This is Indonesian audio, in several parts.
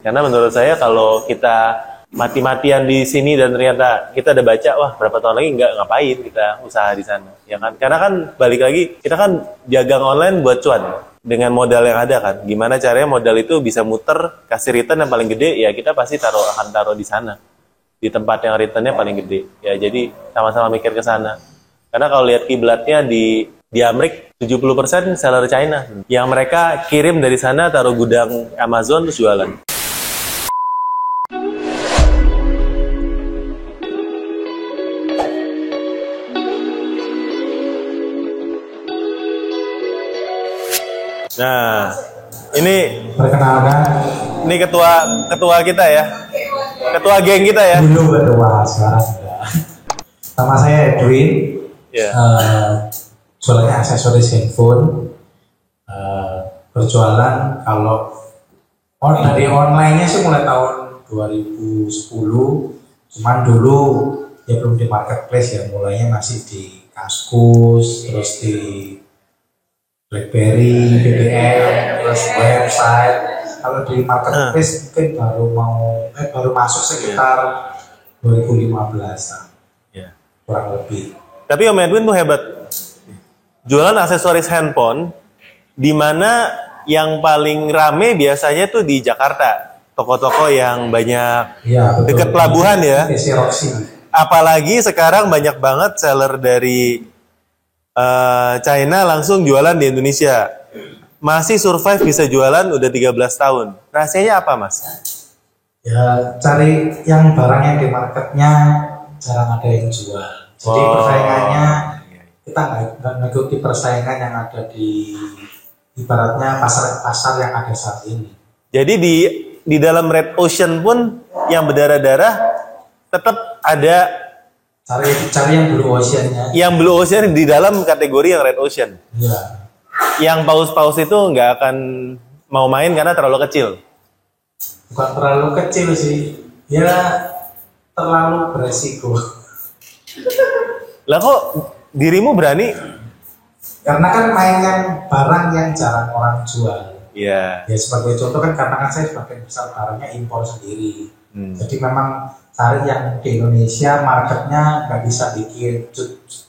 Karena menurut saya kalau kita mati-matian di sini dan ternyata kita udah baca, wah berapa tahun lagi nggak ngapain kita usaha di sana, ya kan? Karena kan balik lagi kita kan dagang online buat cuan dengan modal yang ada kan. Gimana caranya modal itu bisa muter, kasih return yang paling gede, ya kita pasti akan taruh di sana, di tempat yang returnnya paling gede. Ya jadi sama-sama mikir ke sana. Karena kalau lihat kiblatnya di Amerika 70% seller China yang mereka kirim dari sana, taruh gudang Amazon terus jualan. Nah, ini perkenalkan, ini ketua kita ya, ketua geng kita ya. dulu ketua, sekarang enggak. Sama saya Edwin, jualannya aksesoris handphone, berjualan kalau dari online-nya sih mulai tahun 2010, cuman dulu ya belum di marketplace ya, mulainya masih di Kaskus, terus di BlackBerry, BBM, terus website. Kalau di marketplace mungkin baru masuk sekitar 2015 Ya. kurang lebih. Tapi Om Edwin tuh hebat. Jualan aksesoris handphone, di mana yang paling rame biasanya tuh di Jakarta. Toko-toko yang banyak Ya, dekat pelabuhan ya. Roxy. Apalagi sekarang banyak banget seller dari China langsung jualan di Indonesia. Masih survive bisa jualan udah 13 tahun. Rahasianya apa, Mas? Ya, cari yang barang yang di marketnya jarang ada yang jual. Jadi persaingannya kita nggak mengikuti persaingan yang ada di ibaratnya pasar yang ada saat ini. Jadi di dalam Red Ocean pun yang berdarah-darah tetap ada. Cari yang Blue Ocean-nya. Yang Blue Ocean di dalam kategori yang Red Ocean. Iya. Yang paus-paus itu nggak akan mau main karena terlalu kecil. Bukan terlalu kecil sih, ya terlalu beresiko. Lah kok dirimu berani? Karena kan mainan barang yang jarang orang jual. Iya. Ya sebagai contoh kan karena saya sebagian besar barangnya impor sendiri. Jadi memang cari yang di Indonesia marketnya nggak bisa bikin.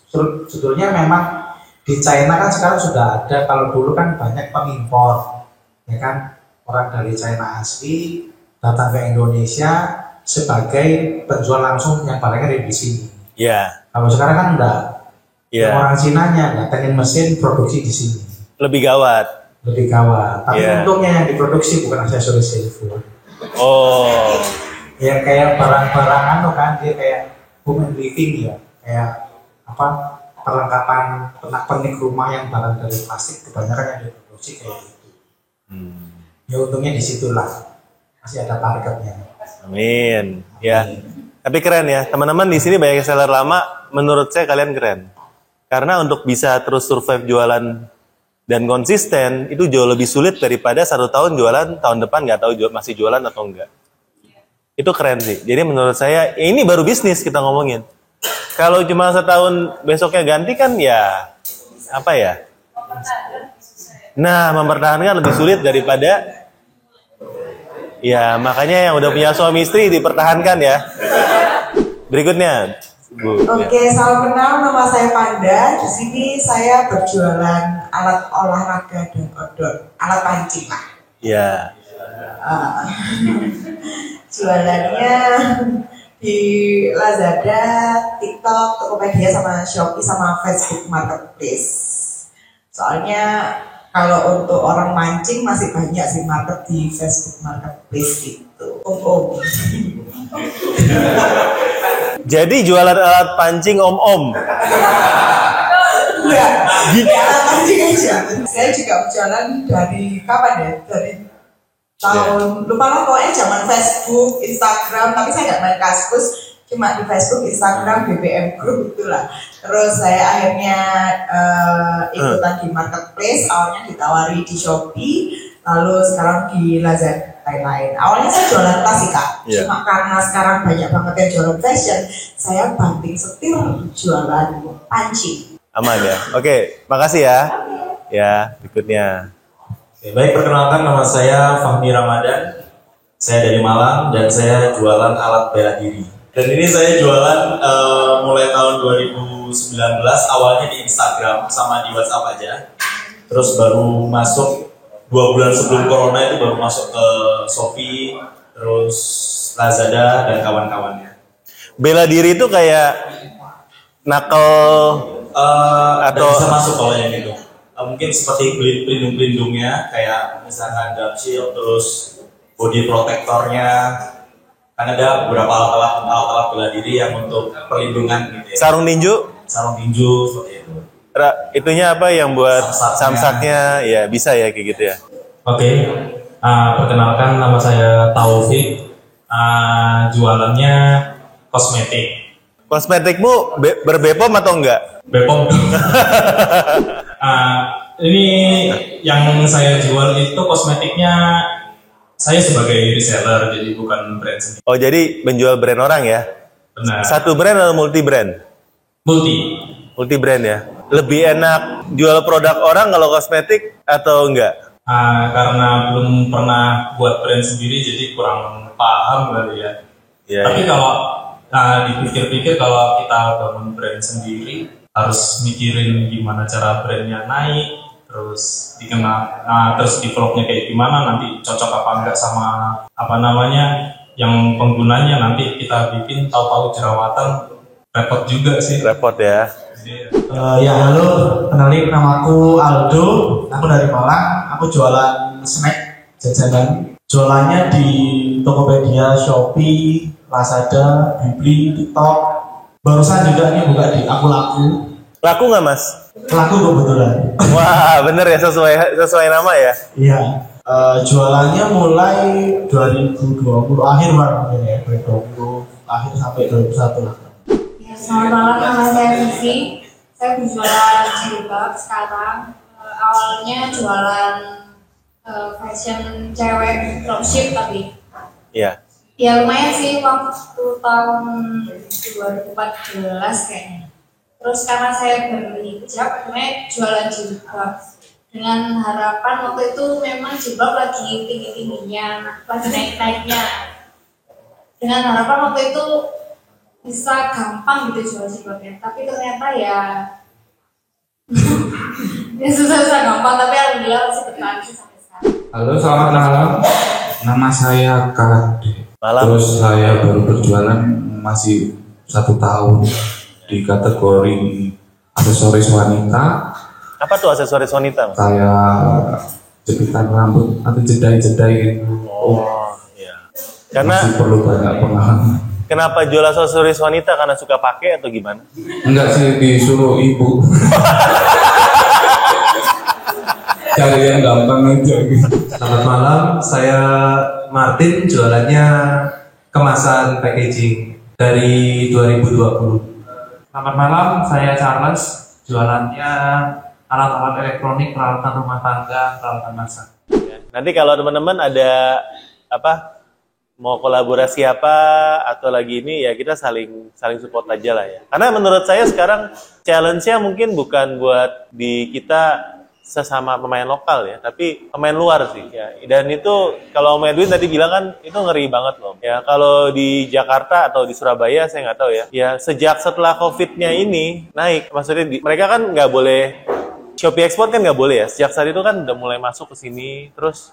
Sebetulnya memang di China kan sekarang sudah ada. Kalau dulu kan banyak pengimpor, ya kan, orang dari China asli datang ke Indonesia sebagai penjual langsung yang barangnya ada di sini. Iya. Kalau sekarang kan enggak. Iya. Orang Cinanya datangin mesin produksi di sini. Lebih gawat. Lebih gawat. Tapi Iya. untungnya yang diproduksi bukan aksesoris handphone. Oh. Ya kayak barang-barangan tuh kan, dia kayak home and living ya, kayak apa, perlengkapan pernak-pernik rumah yang barang dari plastik kebanyakan yang diproduksi kayak gitu. Ya untungnya disitulah masih ada marketnya. Amin. Ya. Tapi keren ya, teman-teman di sini banyak seller lama. Menurut saya kalian keren, karena untuk bisa terus survive jualan dan konsisten itu jauh lebih sulit daripada 1 tahun jualan, tahun depan nggak tahu masih jualan atau enggak. Itu keren sih. Jadi menurut saya ini baru bisnis kita ngomongin. Kalau cuma setahun besoknya ganti kan ya apa ya? Nah, mempertahankan lebih sulit daripada ya, makanya yang udah punya suami istri dipertahankan ya. Berikutnya, Bu. Oke, salam kenal, nama saya Panda. Di sini saya berjualan alat olahraga dan outdoor, alat pancing lah. Ya. Jualannya di Lazada, TikTok, Tokopedia, sama Shopee, sama Facebook Marketplace. Soalnya kalau untuk orang mancing masih banyak sih market di Facebook Marketplace itu. Jadi jualan alat pancing om-om. Enggak, alat pancing aja. Saya juga berjualan dari kapan ya? Dari tahun lupa lah, pokoknya zaman Facebook, Instagram, tapi saya nggak main Kaskus, cuma di Facebook, Instagram, BBM Group itulah. Terus saya akhirnya ikutan di marketplace, awalnya ditawari di Shopee, lalu sekarang di Lazada lain-lain. Awalnya saya jualan tas sih Kak, cuma karena sekarang banyak banget yang jualan fashion, saya banting setir jualan pancing. Aman ya. Oke, makasih ya. Ya, berikutnya. Baik, perkenalkan nama saya Fahmi Ramadan. Saya dari Malang dan saya jualan alat bela diri. Dan ini saya jualan mulai tahun 2019, awalnya di Instagram sama di WhatsApp aja. Terus baru masuk 2 bulan sebelum Corona itu baru masuk ke Shopee, terus Lazada dan kawan-kawannya. Bela diri itu kayak knuckle Atau bisa masuk kalau yang itu. Mungkin seperti pelindung-pelindungnya kayak misalkan dark shield, terus body protectornya. Kan ada beberapa alat-alat bela diri yang untuk perlindungan gitu ya. sarung tinju. Sarung tinju seperti itu. Itunya apa yang buat Samsaknya. samsaknya ya bisa ya kayak gitu ya. Oke, perkenalkan nama saya Taufik. Jualannya kosmetik. Kosmetikmu berbepom atau enggak? Bepom. Ini yang saya jual itu kosmetiknya saya sebagai reseller, jadi bukan brand sendiri. Oh jadi menjual brand orang ya? Benar. Satu brand atau multi brand? Multi. Multi brand ya. Lebih enak jual produk orang kalau kosmetik atau enggak? Karena belum pernah buat brand sendiri, jadi kurang paham kali ya. Ya, Tapi ya. kalau dipikir-pikir kalau kita bangun brand sendiri, harus mikirin gimana cara brandnya naik, terus dikenal, terus developnya kayak gimana, nanti cocok apa enggak sama apa namanya yang penggunanya, nanti kita bikin tahu-tahu jerawatan, repot juga sih. Repot ya. Ya halo, kenalin namaku Aldo, aku dari Malang, aku jualan snack jajanan. Jualannya di Tokopedia, Shopee, Lazada, Bibli, TikTok. Barusan juga nih buka di Aku Laku. Laku nggak mas? Laku kebetulan. Wah bener ya, sesuai nama ya. Iya. Jualannya mulai 2020 akhir mungkin ya, 2020 akhir sampai 2021 lah. Ya, selamat malam, nama saya Vivi. Saya berjualan jilbab sekarang. Awalnya jualan fashion cewek dropship tapi Iya. ya lumayan sih waktu tahun 2014 kayaknya. Terus karena saya berhijab, akhirnya jualan jilbab dengan harapan waktu itu memang jilbab lagi tinggi-tingginya, lagi naik-naiknya. Dengan harapan waktu itu bisa gampang gitu jual jilbabnya, tapi ternyata ya ya susah-susah gampang, tapi alhamdulillah masih bertahan sih sampai sekarang. Halo, selamat malam. Nama saya Kade. Malam. Terus saya baru berjualan masih 1 tahun di kategori aksesoris wanita. Apa tuh aksesoris wanita? Mas? Saya jepitan rambut atau jedai-jedai gitu. Oh iya. Karena Masih perlu banyak pengalaman. kenapa jual aksesoris wanita? Karena suka pakai atau gimana? Enggak sih, disuruh ibu. Cari yang gampang aja gitu. Selamat malam, saya Martin, jualannya kemasan packaging dari 2020. Selamat malam, saya Charles, jualannya alat-alat elektronik, peralatan rumah tangga, peralatan masak. Nanti kalau teman-teman ada apa mau kolaborasi apa atau lagi ini ya kita saling support aja lah ya. Karena menurut saya sekarang challenge-nya mungkin bukan buat di kita sesama pemain lokal ya, tapi pemain luar sih ya. Dan itu kalau Om Edwin tadi bilang kan itu ngeri banget loh. Ya kalau di Jakarta atau di Surabaya saya nggak tahu ya. Ya sejak setelah COVID-nya ini naik, maksudnya mereka kan nggak boleh Shopee Export kan nggak boleh ya. Sejak saat itu kan udah mulai masuk ke sini. Terus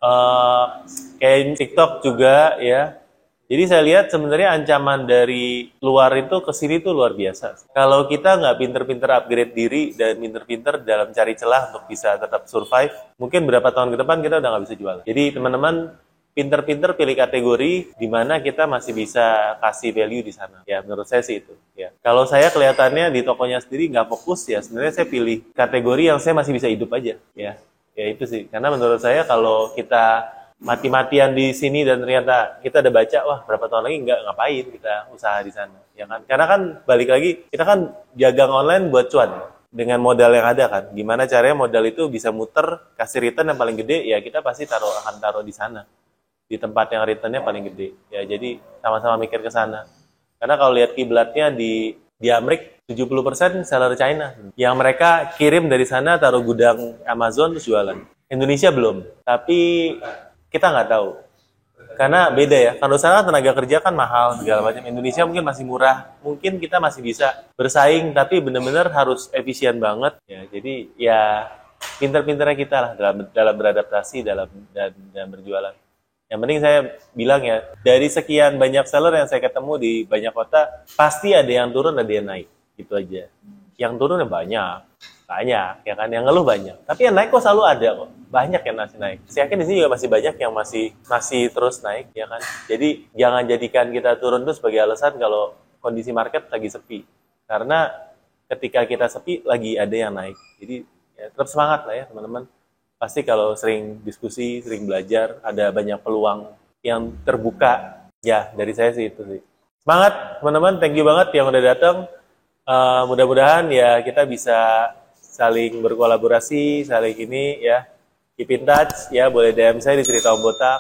kayak TikTok juga ya. Jadi saya lihat sebenarnya ancaman dari luar itu ke sini tuh luar biasa. Kalau kita nggak pinter-pinter upgrade diri dan pinter-pinter dalam cari celah untuk bisa tetap survive, mungkin berapa tahun ke depan kita udah nggak bisa jual. Jadi teman-teman pinter-pinter pilih kategori di mana kita masih bisa kasih value di sana. Ya menurut saya sih itu. Ya kalau saya kelihatannya di tokonya sendiri nggak fokus ya. Sebenarnya saya pilih kategori yang saya masih bisa hidup aja. Ya itu sih. Karena menurut saya kalau kita mati-matian di sini dan ternyata kita ada baca, wah berapa tahun lagi nggak ngapain kita usaha di sana, ya kan? Karena kan balik lagi kita kan dagang online buat cuan dengan modal yang ada kan. Gimana caranya modal itu bisa muter, kasih return yang paling gede, ya kita pasti akan taruh di sana, di tempat yang returnnya paling gede. Ya jadi sama-sama mikir ke sana. Karena kalau lihat kiblatnya di Amerika 70% seller China, yang mereka kirim dari sana taruh gudang Amazon terus jualan. Indonesia belum, tapi kita nggak tahu. Karena beda ya, kalau sana tenaga kerja kan mahal segala macam. Indonesia mungkin masih murah, mungkin kita masih bisa bersaing, tapi benar-benar harus efisien banget ya. Jadi ya pinter-pinternya kita lah dalam beradaptasi dan berjualan. Yang penting saya bilang ya, dari sekian banyak seller yang saya ketemu di banyak kota, pasti ada yang turun, ada yang naik, gitu aja. Yang turun banyak ya kan, yang ngeluh banyak. Tapi yang naik kok selalu ada kok, banyak yang masih naik. Saya yakin di sini juga masih banyak yang masih terus naik ya kan. Jadi jangan jadikan kita turun itu sebagai alasan kalau kondisi market lagi sepi. Karena ketika kita sepi lagi ada yang naik. Jadi ya, tetap semangat lah ya teman-teman. Pasti kalau sering diskusi, sering belajar, ada banyak peluang yang terbuka. Ya dari saya sih itu sih. Semangat teman-teman, thank you banget yang udah datang. Mudah-mudahan ya kita bisa saling berkolaborasi, saling ini ya, keep in touch ya, boleh DM saya di Cerita Om Botak.